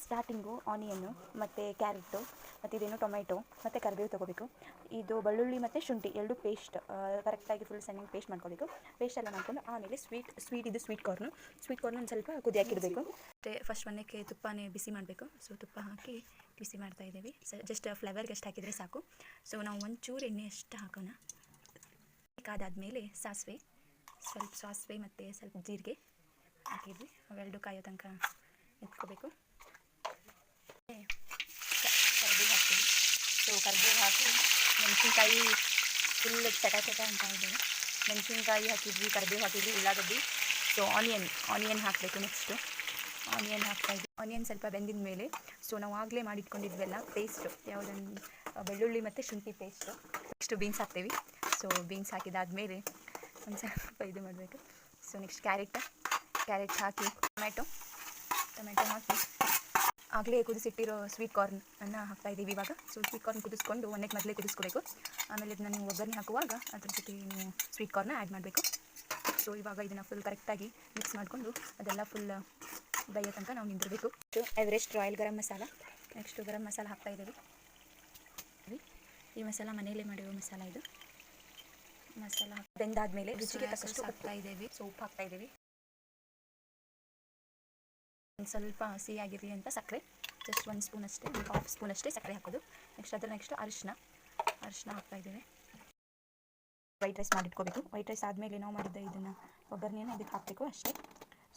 Starting onion ಮತ್ತು carrot ಮತ್ತು ಇದೇನು ಟೊಮೆಟೊ ಮತ್ತು ಕರಿಬೇವು ತೊಗೋಬೇಕು. ಇದು ಬೆಳ್ಳುಳ್ಳಿ ಮತ್ತು ಶುಂಠಿ ಎರಡು ಪೇಸ್ಟ್ ಕರೆಕ್ಟಾಗಿ ಫುಲ್ ಸಣ್ಣಗೆ ಪೇಸ್ಟ್ ಮಾಡ್ಕೋಬೇಕು. ಪೇಸ್ಟ್ ಎಲ್ಲ ಮಾಡ್ಕೊಂಡು ಆಮೇಲೆ ಸ್ವೀಟ್ ಕಾರ್ನು ಒಂದು ಸ್ವಲ್ಪ ಕುದಿ ಹಾಕಿಡಬೇಕು. ಮತ್ತು ಫಸ್ಟ್ ಒಂದಕ್ಕೆ ತುಪ್ಪನೇ ಬಿಸಿ ಮಾಡಬೇಕು. ಸೊ ತುಪ್ಪ ಹಾಕಿ ಬಿಸಿ ಮಾಡ್ತಾಯಿದ್ದೀವಿ. ಜಸ್ಟ್ ಫ್ಲೇವರ್ಗೆ ಅಷ್ಟು ಹಾಕಿದರೆ ಸಾಕು. ಸೊ ನಾವು ಒಂಚೂರು ಎಣ್ಣೆ ಅಷ್ಟು ಹಾಕೋಣ. ಕಾದಾದಮೇಲೆ ಸ್ವಲ್ಪ ಸಾಸಿವೆ ಮತ್ತು ಸ್ವಲ್ಪ ಜೀರಿಗೆ ಹಾಕಿದ್ವಿ. ಅವೆರಡು ಕಾಯೋ ತನಕ ಎತ್ಕೋಬೇಕು. ಕರಿಬೇವು ಹಾಕ್ತೀವಿ. ಸೊ ಕರಿಬೇವು ಹಾಕಿ ಮೆಣಸಿನ್ಕಾಯಿ ಫುಲ್ ಚಟ ಅಂತ ಇದ್ದೀವಿ. ಮೆಣಸಿನ್ಕಾಯಿ ಹಾಕಿದ್ವಿ, ಕರಿಬೇವು ಹಾಕಿದ್ವಿ, ಉಳ್ಳಾಗಡ್ಡಿ. ಸೊ ಆನಿಯನ್ ಹಾಕಬೇಕು. ನೆಕ್ಸ್ಟು ಆನಿಯನ್ ಹಾಕ್ತಾಯಿದ್ವಿ. ಆನಿಯನ್ ಸ್ವಲ್ಪ ಬೆಂದಿದ ಮೇಲೆ ಸೊ ನಾವು ಆಗಲೇ ಮಾಡಿಟ್ಕೊಂಡಿದ್ವಲ್ಲ ಪೇಸ್ಟು, ಯಾವುದೊಂದು ಬೆಳ್ಳುಳ್ಳಿ ಮತ್ತು ಶುಂಠಿ ಪೇಸ್ಟು. ನೆಕ್ಸ್ಟು ಬೀನ್ಸ್ ಹಾಕ್ತೀವಿ. ಸೊ ಬೀನ್ಸ್ ಹಾಕಿದಾದಮೇಲೆ ಒಂದು ಸ್ವಲ್ಪ ಇದು ಮಾಡಬೇಕು. ಸೊ ನೆಕ್ಸ್ಟ್ ಕ್ಯಾರೆಟ್ ಹಾಕಿ ಟೊಮೆಟೊ ಹಾಕಿ ಆಗಲೇ ಕುದಿಸಿಟ್ಟಿರೋ ಸ್ವೀಟ್ ಕಾರ್ನನ್ನು ಹಾಕ್ತಾಯಿದ್ದೀವಿ ಇವಾಗ. ಸೊ ಸ್ವೀಟ್ ಕಾರ್ನ್ ಕುದಿಸ್ಕೊಂಡು ಒಂದಕ್ಕೆ ಮೊದಲೇ ಕುದಿಸ್ಕೋಬೇಕು. ಆಮೇಲೆ ಇದನ್ನ ನೀವು ಒಗ್ಗರಣೆ ಹಾಕುವಾಗ ಅದ್ರ ಜೊತೆ ನೀವು ಸ್ವೀಟ್ ಕಾರ್ನ ಆ್ಯಡ್ ಮಾಡಬೇಕು. ಸೊ ಇವಾಗ ಇದನ್ನು ಫುಲ್ ಕರೆಕ್ಟಾಗಿ ಮಿಕ್ಸ್ ಮಾಡಿಕೊಂಡು ಅದೆಲ್ಲ ಫುಲ್ ಬೇಯೋ ತನಕ ನಾವು ನಿಂದಿರಬೇಕು. Everest royal garam masala, next garam masala ಹಾಕ್ತಾಯಿದ್ದೀವಿ. ಈ ಮಸಾಲ ಮನೆಯಲ್ಲೇ ಮಾಡಿರೋ ಮಸಾಲ ಇದು. ಮಸಾಲ ಬೆಂದಾದಮೇಲೆ ರುಚಿಗೆ ತಕ್ಕಷ್ಟು ಹಾಕ್ತಾಯಿದ್ದೀವಿ. ಸೊ ಉಪ್ಪು ಹಾಕ್ತಾಯಿದ್ದೀವಿ. ಒಂದು ಸ್ವಲ್ಪ ಸಿಹಿಯಾಗಿರಲಿ ಅಂತ ಸಕ್ಕರೆ, ಜಸ್ಟ್ 1 ಸ್ಪೂನ್ ಅಷ್ಟೇ, 1/2 ಸ್ಪೂನ್ ಅಷ್ಟೇ ಸಕ್ಕರೆ ಹಾಕೋದು. ನೆಕ್ಸ್ಟ್ ಅರಿಶಿನ ಹಾಕ್ತಾಯಿದ್ದೇವೆ. ವೈಟ್ ರೈಸ್ ಮಾಡಿಟ್ಕೋಬೇಕು. ವೈಟ್ ರೈಸ್ ಆದಮೇಲೆ ನಾವು ಮಾಡಿದ್ದ ಇದನ್ನು ಒಗ್ಗರಣೆಯನ್ನು ಇದಕ್ಕೆ ಹಾಕಬೇಕು ಅಷ್ಟೇ.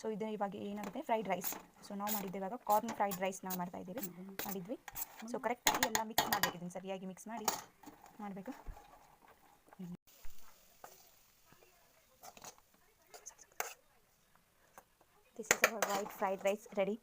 ಸೊ ಇದು ಇವಾಗ ಏನಾಗುತ್ತೆ ಫ್ರೈಡ್ ರೈಸ್. ಸೊ ನಾವು ಮಾಡಿದ್ದೆ ಇವಾಗ ಕಾರ್ನ್ ಫ್ರೈಡ್ ರೈಸ್ ನಾವು ಮಾಡಿದ್ವಿ. ಸೊ ಕರೆಕ್ಟಾಗಿ ಎಲ್ಲ ಮಿಕ್ಸ್ ಮಾಡಬೇಕು. ಇದನ್ನು ಸರಿಯಾಗಿ ಮಿಕ್ಸ್ ಮಾಡಬೇಕು. This is our white fried rice ready.